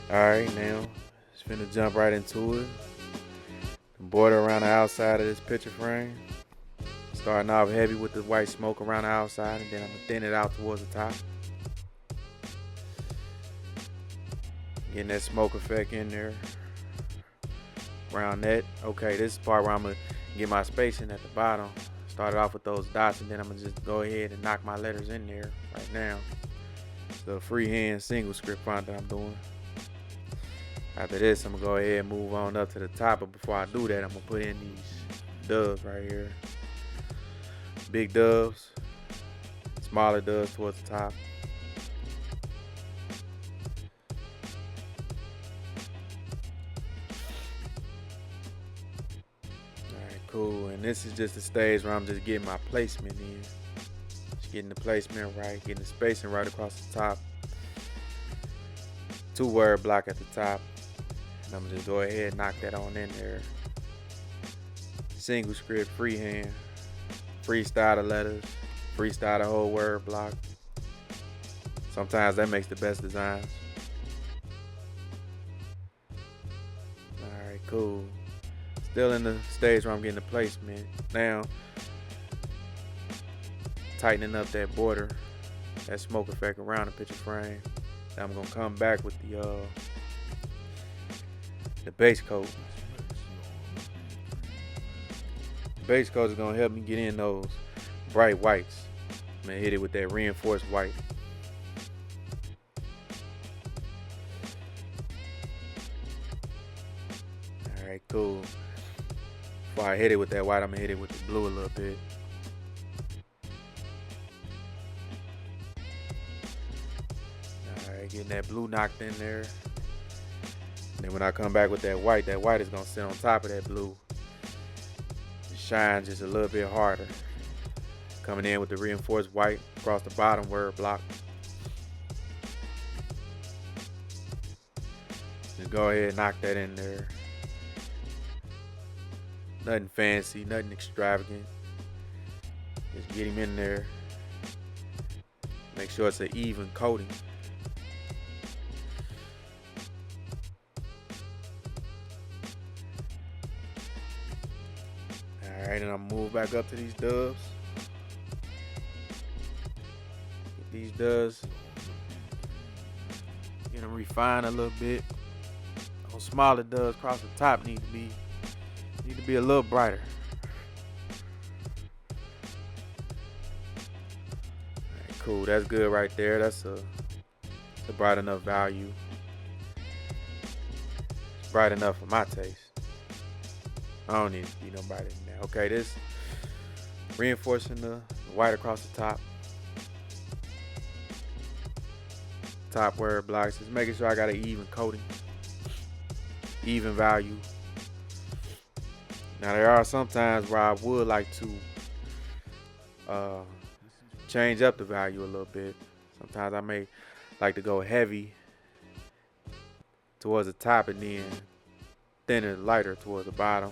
Alright, now just finna jump right into it. The border around the outside of this picture frame. Starting off heavy with the white smoke around the outside, and then I'm gonna thin it out towards the top. Getting that smoke effect in there. Around that. Okay, this is the part where I'm gonna get my spacing at the bottom. Started off with those dots, and then I'm gonna just go ahead and knock my letters in there right now. It's the freehand single script font that I'm doing. After this, I'm gonna go ahead and move on up to the top, but before I do that, I'm gonna put in these doves right here. Big doves, smaller doves towards the top. Alright, cool. And this is just the stage where I'm just getting my placement in. Just getting the placement right, getting the spacing right across the top. 2-word block at the top. And I'm gonna just go ahead and knock that on in there. Single script, freehand, freestyle the letters, freestyle the whole word block. Sometimes that makes the best designs. Alright, cool. Still in the stage where I'm getting the placement. Now, tightening up that border, that smoke effect around the picture frame. Now I'm gonna come back with the base coat. The base coat is gonna help me get in those bright whites. I'm gonna hit it with that reinforced white. Alright, cool. Before I hit it with that white, I'm gonna hit it with the blue a little bit. Alright, getting that blue knocked in there. And then when I come back with that white is gonna sit on top of that blue. Shine just a little bit harder. Coming in with the reinforced white across the bottom word block. Just go ahead and knock that in there. Nothing fancy, nothing extravagant. Just get him in there. Make sure it's an even coating. Alright, and I'm move back up to these doves. Get these doves. Get them refined a little bit. Those smaller doves across the top need to be a little brighter. Alright, cool. That's good right there. That's a bright enough value. It's bright enough for my taste. I don't need to be no brighter than that. Okay, this reinforcing the white across the top. Top word blocks. Just making sure I got an even coating. Even value. Now there are some times where I would like to change up the value a little bit. Sometimes I may like to go heavy towards the top and then thinner, lighter towards the bottom,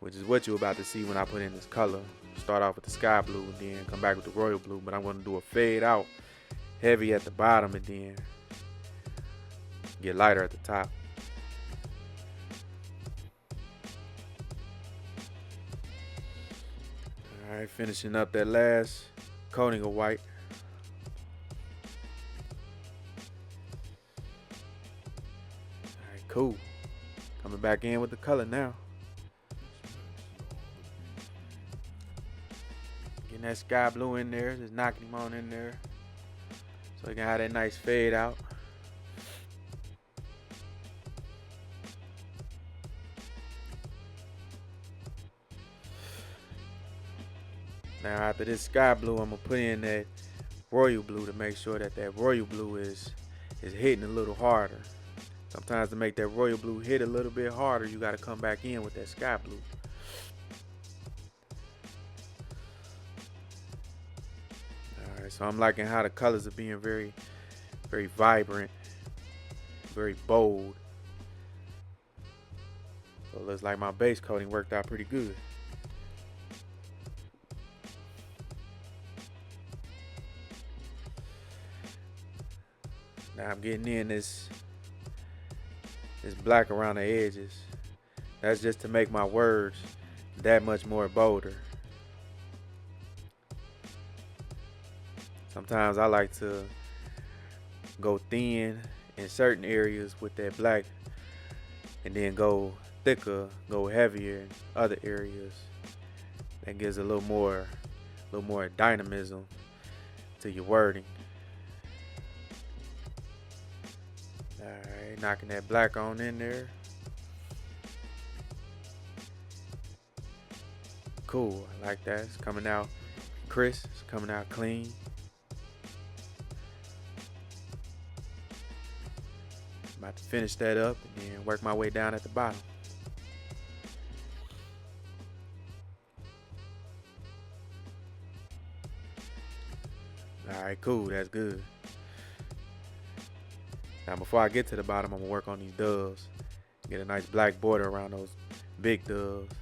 which is what you're about to see when I put in this color. Start off with the sky blue and then come back with the royal blue, but I'm going to do a fade out, heavy at the bottom and then get lighter at the top. Alright, finishing up that last coating of white. Alright, cool. Coming back in with the color now. Getting that sky blue in there, just knocking him on in there. So you can have that nice fade out. Now after this sky blue, I'm gonna put in that royal blue to make sure that royal blue is hitting a little harder. Sometimes to make that royal blue hit a little bit harder, you gotta come back in with that sky blue. Alright, so I'm liking how the colors are being very, very vibrant, very bold. So it looks like my base coating worked out pretty good. Now I'm getting in this this black around the edges. That's just to make my words that much more bolder. Sometimes I like to go thin in certain areas with that black and then go thicker, go heavier in other areas. That gives a little more dynamism to your wording. Alright, knocking that black on in there. Cool, I like that. It's coming out crisp, it's coming out clean. About to finish that up and then work my way down at the bottom. Alright, cool, that's good. Now before I get to the bottom, I'm gonna work on these doves. Get a nice black border around those big doves.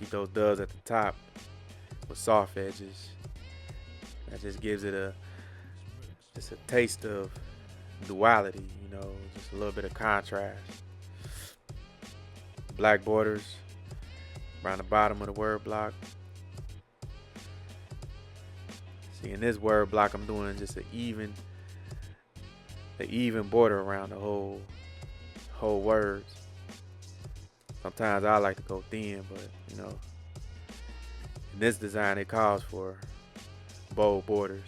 Keep those doves at the top with soft edges. That just gives it a taste of duality, you know, just a little bit of contrast. Black borders around the bottom of the word block. See, in this word block, I'm doing just an even border around the whole words. Sometimes I like to go thin, but you know, in this design it calls for bold borders.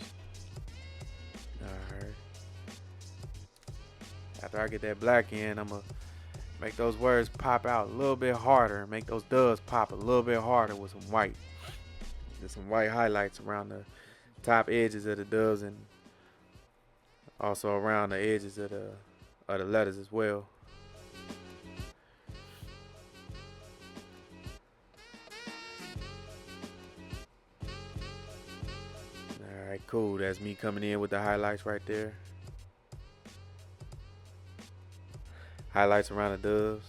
Alright. After I get that black in, I'm gonna make those words pop out a little bit harder, make those doves pop a little bit harder with some white. There's some white highlights around the top edges of the doves and also around the edges of the letters as well. Alright, cool. That's me coming in with the highlights right there. Highlights around the doves.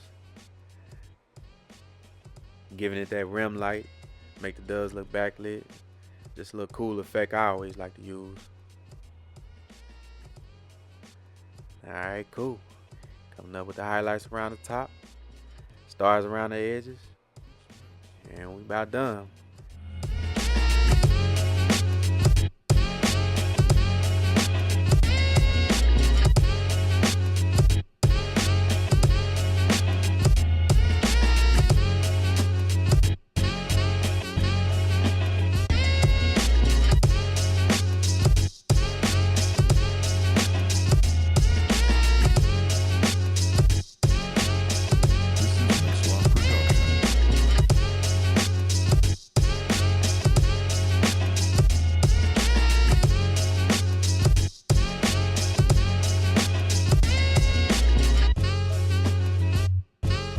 Giving it that rim light. Make the doves look backlit. Just a little cool effect I always like to use. Alright, cool. Coming up with the highlights around the top. Stars around the edges. And we about done.